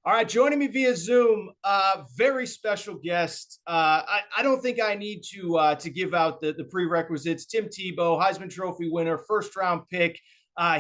All right, joining me via Zoom, very special guest. I don't think I need to give out the prerequisites. Tim Tebow, Heisman Trophy winner, first round pick,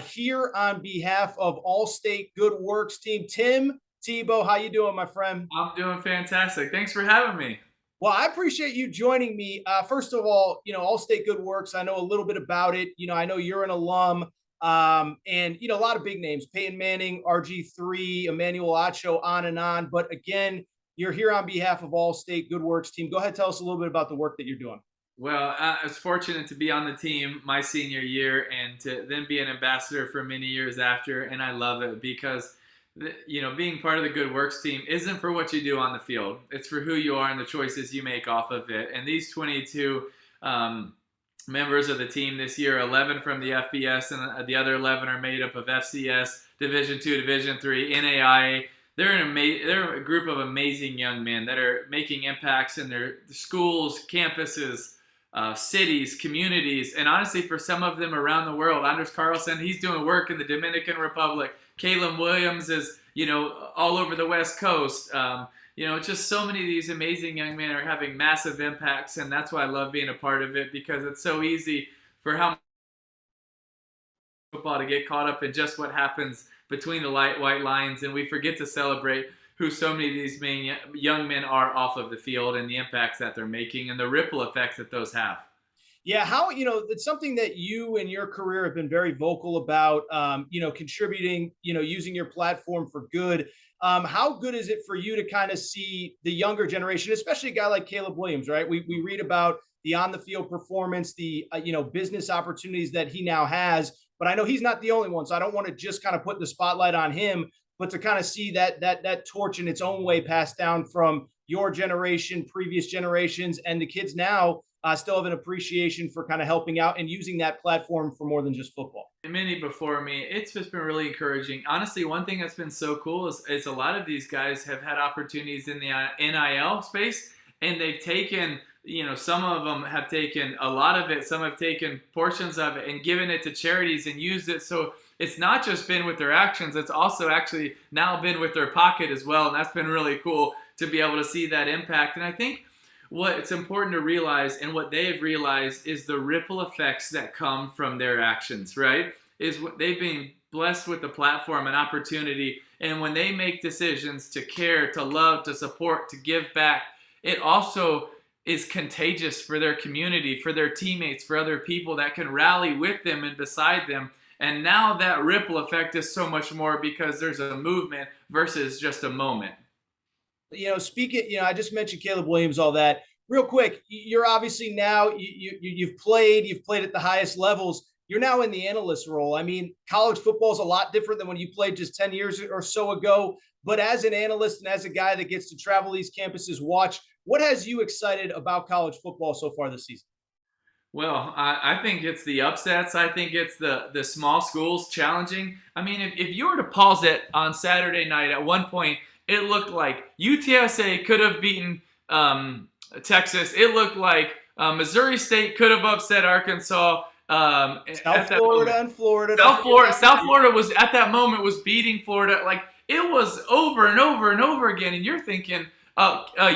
here on behalf of AllState Good Works team. Tim Tebow, how you doing, my friend? I'm doing fantastic. Thanks for having me. Well, I appreciate you joining me. First of all, Allstate Good Works. I know a little bit about it. I know you're an alum, and a lot of big names: Peyton Manning, RG3, Emmanuel Acho, on and on. But again, you're here on behalf of Allstate Good Works team. Go ahead, tell us a little bit about the work that you're doing. Well, I was fortunate to be on the team my senior year and to then be an ambassador for many years after. And I love it because, being part of the Good Works team isn't for what you do on the field. It's for who you are and the choices you make off of it. And these 22 members of the team this year, 11 from the FBS, and the other 11 are made up of FCS, Division II, Division III, NAIA. They're a group of amazing young men that are making impacts in their schools, campuses, cities, communities, and honestly, for some of them around the world. Anders Carlson, he's doing work in the Dominican Republic. Caleb Williams is, all over the West Coast. Just so many of these amazing young men are having massive impacts, and that's why I love being a part of it because it's so easy for how football to get caught up in just what happens between the white lines, and we forget to celebrate who so many of these young men are off of the field and the impacts that they're making and the ripple effects that those have. Yeah, how it's something that you and your career have been very vocal about. Contributing, using your platform for good. How good is it for you to kind of see the younger generation, especially a guy like Caleb Williams, right? We read about the on the field performance, the business opportunities that he now has, but I know he's not the only one, so I don't want to just kind of put the spotlight on him, but to kind of see that torch in its own way passed down from your generation, previous generations, and the kids now still have an appreciation for kind of helping out and using that platform for more than just football. Many before me, it's just been really encouraging. Honestly, one thing that's been so cool is a lot of these guys have had opportunities in the NIL space, and they've taken, some of them have taken a lot of it, some have taken portions of it and given it to charities and used it. So it's not just been with their actions, it's also actually now been with their pocket as well. And that's been really cool to be able to see that impact. And I think what it's important to realize and what they have realized is the ripple effects that come from their actions, right? Is what they've been blessed with the platform and opportunity. And when they make decisions to care, to love, to support, to give back, it also is contagious for their community, for their teammates, for other people that can rally with them and beside them. And now that ripple effect is so much more because there's a movement versus just a moment. Speaking, I just mentioned Caleb Williams, all that. Real quick, you're obviously now you've played at the highest levels. You're now in the analyst role. I mean, college football is a lot different than when you played just 10 years or so ago. But as an analyst and as a guy that gets to travel these campuses, watch, what has you excited about college football so far this season? Well, I think it's the upsets. I think it's the small schools challenging. I mean, if you were to pause it on Saturday night, at one point, it looked like UTSA could have beaten Texas. It looked like Missouri State could have upset Arkansas. South Florida and Florida. South Florida was at that moment was beating Florida. Like it was over and over and over again. And you're thinking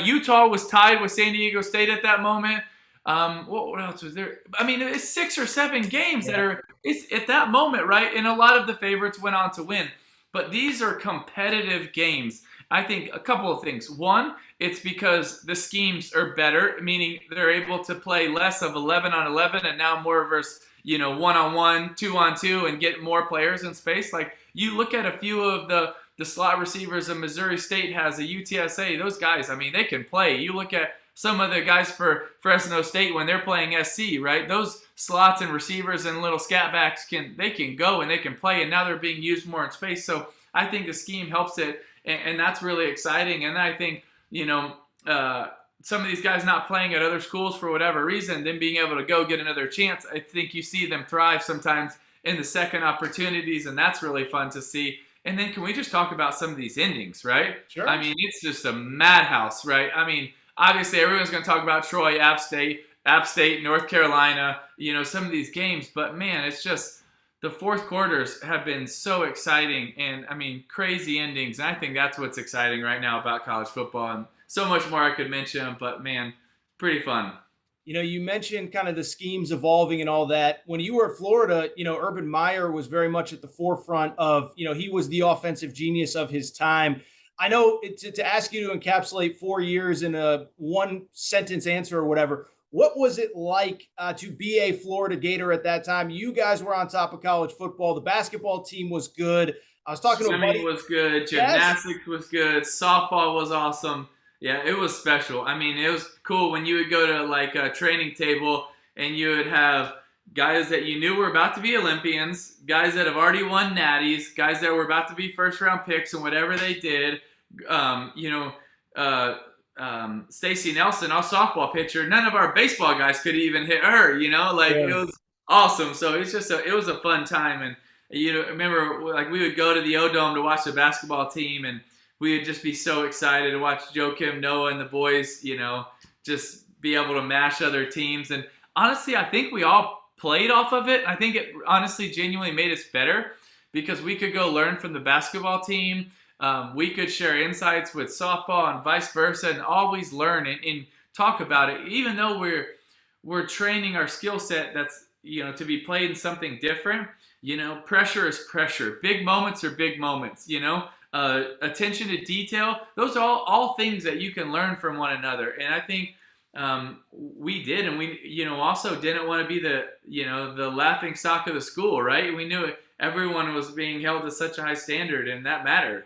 Utah was tied with San Diego State at that moment. What else was there? I mean, it's 6 or 7 games that are it's at that moment, right? And a lot of the favorites went on to win. But these are competitive games. I think a couple of things. One, it's because the schemes are better, meaning they're able to play less of 11 on 11 and now more versus, 1-on-1, 2-on-2 and get more players in space. Like you look at a few of the slot receivers that Missouri State has, a UTSA, those guys, I mean, they can play. You look at some of the guys for Fresno State when they're playing SC, right? Those slots and receivers and little scat backs can go and they can play, and now they're being used more in space. So I think the scheme helps it, and that's really exciting. And I think, some of these guys not playing at other schools for whatever reason, then being able to go get another chance, I think you see them thrive sometimes in the second opportunities, and that's really fun to see. And then can we just talk about some of these endings, right? Sure. I mean, it's just a madhouse, right? I mean, obviously everyone's going to talk about Troy, App State, North Carolina, some of these games. But, man, it's just the fourth quarters have been so exciting, and I mean crazy endings. And I think that's what's exciting right now about college football, and so much more I could mention. But man, pretty fun. You mentioned kind of the schemes evolving and all that. When you were at Florida, Urban Meyer was very much at the forefront of, he was the offensive genius of his time. I know to ask you to encapsulate 4 years in a one sentence answer or whatever, what was it like to be a Florida Gator at that time? You guys were on top of college football. The basketball team was good. I was talking to a Swimming buddy. was good. Yes. Gymnastics was good. Softball was awesome. Yeah, it was special. I mean, it was cool when you would go to like a training table and you would have guys that you knew were about to be Olympians, guys that have already won natties, guys that were about to be first round picks and whatever they did. You know, Stacey Nelson, our softball pitcher, none of our baseball guys could even hit her. Like Yeah. it was awesome. So it was a fun time. And remember, like we would go to the O Dome to watch the basketball team, and we would just be so excited to watch Joakim Noah and the boys, just be able to mash other teams. And honestly, I think we all played off of it. I think it honestly genuinely made us better because we could go learn from the basketball team. We could share insights with softball and vice versa, and always learn and talk about it. Even though we're training our skill set, that's to be played in something different. Pressure is pressure. Big moments are big moments. Attention to detail. Those are all things that you can learn from one another. And I think we did, and we also didn't want to be the laughing stock of the school, right? We knew everyone was being held to such a high standard, and that mattered.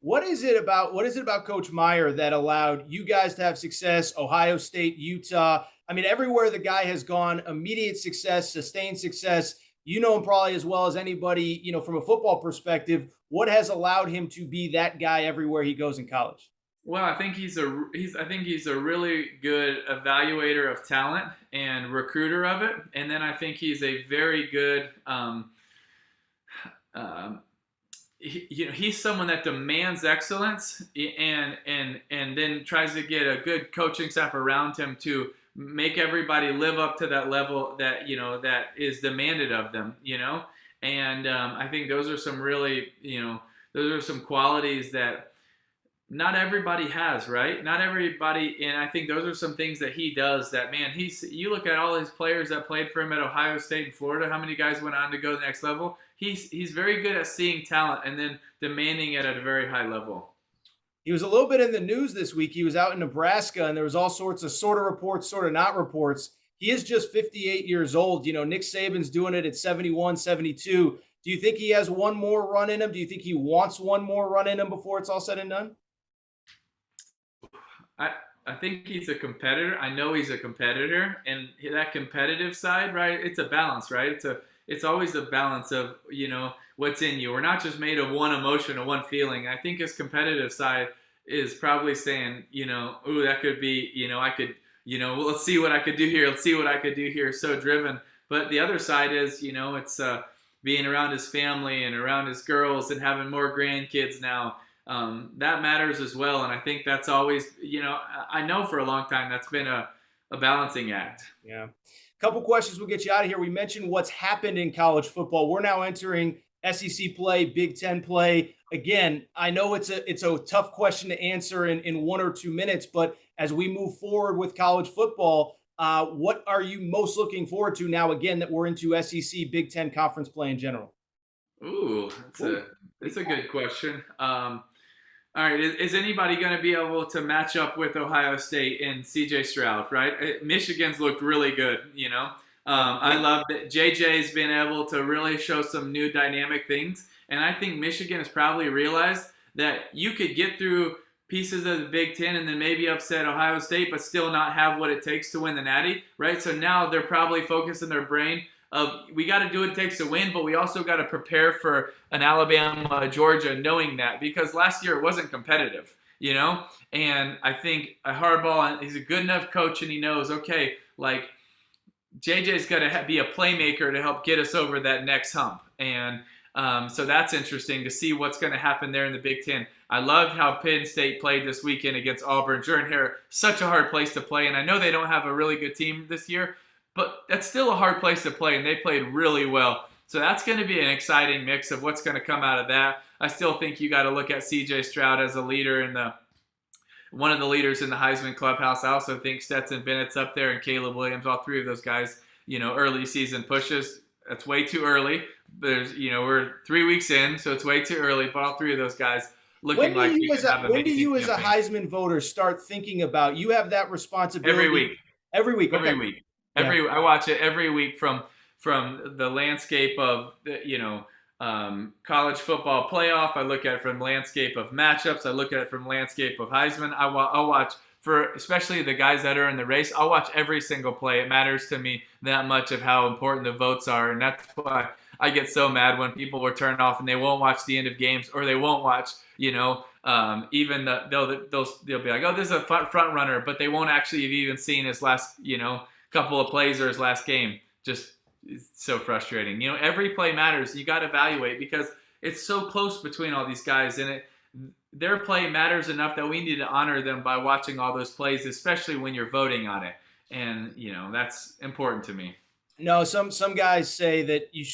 What is it about Coach Meyer that allowed you guys to have success? Ohio State, Utah. I mean, everywhere the guy has gone, immediate success, sustained success. You know him probably as well as anybody, from a football perspective. What has allowed him to be that guy everywhere he goes in college? Well, I think he's a really good evaluator of talent and recruiter of it, and then I think he's a very good he's someone that demands excellence and then tries to get a good coaching staff around him to make everybody live up to that level that that is demanded of them. And I think those are some really those are some qualities that not everybody has, right? Not everybody, and I think those are some things that he does. That man, you look at all his players that played for him at Ohio State and Florida. How many guys went on to go to the next level? He's very good at seeing talent and then demanding it at a very high level. He was a little bit in the news this week. He was out in Nebraska, and there was all sorts of sort of reports, sort of not reports. He is just 58 years old. Nick Saban's doing it at 71, 72. Do you think he has one more run in him? Do you think he wants one more run in him before it's all said and done? I think he's a competitor. I know he's a competitor, and that competitive side, right? It's a balance, right? It's always a balance of what's in you. We're not just made of one emotion or one feeling. I think his competitive side is probably saying, ooh, that could be, I could, well, let's see what I could do here. Let's see what I could do here. So driven. But the other side is, it's being around his family and around his girls and having more grandkids now. That matters as well. And I think that's always, I know for a long time that's been a balancing act. Yeah. Couple questions, we'll get you out of here. We mentioned what's happened in college football. We're now entering SEC play, Big Ten play. Again, I know it's a tough question to answer in 1 or 2 minutes, but as we move forward with college football, what are you most looking forward to now, again, that we're into SEC, Big Ten conference play in general? Ooh, it's a good question. All right, is anybody going to be able to match up with Ohio State and C.J. Stroud, right? Michigan's looked really good, I love that J.J.'s been able to really show some new dynamic things, and I think Michigan has probably realized that you could get through pieces of the Big Ten and then maybe upset Ohio State but still not have what it takes to win the Natty, right? So now they're probably focusing their brain of we got to do what it takes to win, but we also got to prepare for an Alabama, Georgia, knowing that because last year it wasn't competitive, And I think Harbaugh, he's a good enough coach, and he knows, okay, like JJ's got to be a playmaker to help get us over that next hump, and so that's interesting to see what's going to happen there in the Big Ten. I loved how Penn State played this weekend against Auburn. Jordan-Hare, such a hard place to play, and I know they don't have a really good team this year. But that's still a hard place to play, and they played really well. So that's going to be an exciting mix of what's going to come out of that. I still think you got to look at C.J. Stroud as a leader in the one of the leaders in the Heisman clubhouse. I also think Stetson Bennett's up there and Caleb Williams, all three of those guys, early season pushes. That's way too early. We're 3 weeks in, so it's way too early. But all three of those guys looking like we could have when do you amazing as a campaigns. Heisman voter start thinking about you have that responsibility Every week. every week? Okay. Every week. Yeah. I watch it every week from the landscape of college football playoff. I look at it from the landscape of matchups. I look at it from the landscape of Heisman. I'll watch for especially the guys that are in the race. I'll watch every single play. It matters to me that much of how important the votes are, and that's why I get so mad when people will turn off and they won't watch the end of games, or they won't watch even they'll be like, oh, this is a front runner, but they won't actually have even seen his last couple of plays or his last game. Just it's so frustrating. Every play matters. You got to evaluate because it's so close between all these guys, and their play matters enough that we need to honor them by watching all those plays, especially when you're voting on it. And that's important to me. No, some guys say that you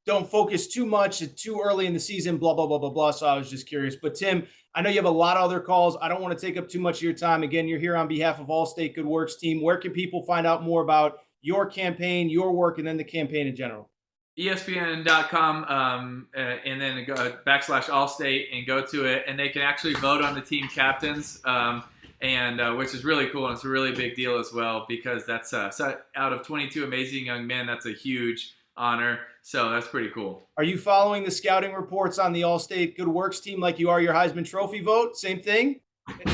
don't focus too much too early in the season, blah, blah, blah, blah, blah. So I was just curious. But Tim, I know you have a lot of other calls. I don't want to take up too much of your time. Again, you're here on behalf of AllState Good Works team. Where can people find out more about your campaign, your work, and then the campaign in general? ESPN.com and then go /AllState and go to it, and they can actually vote on the team captains, and which is really cool, and it's a really big deal as well because that's so out of 22 amazing young men, that's a huge honor. So that's pretty cool. Are you following the scouting reports on the AllState Good Works team like you are your Heisman Trophy vote? Same thing?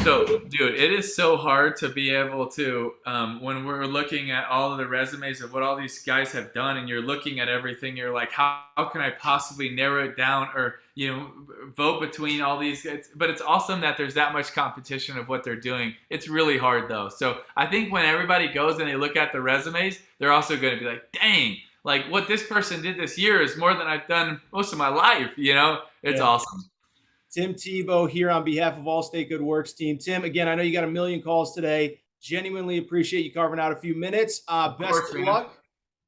So, dude, it is so hard to be able to, when we're looking at all of the resumes of what all these guys have done, and you're looking at everything, you're like, how can I possibly narrow it down or, vote between all these guys? But it's awesome that there's that much competition of what they're doing. It's really hard, though. So I think when everybody goes and they look at the resumes, they're also going to be like, dang, like what this person did this year is more than I've done most of my life, It's awesome. Tim Tebow here on behalf of AllState Good Works team. Tim, again, I know you got a million calls today. Genuinely appreciate you carving out a few minutes. Best of luck.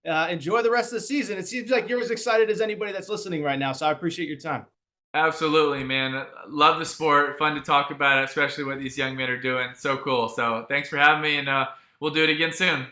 Enjoy the rest of the season. It seems like you're as excited as anybody that's listening right now, so I appreciate your time. Absolutely, man. Love the sport. Fun to talk about it, especially what these young men are doing. So cool. So thanks for having me, and we'll do it again soon.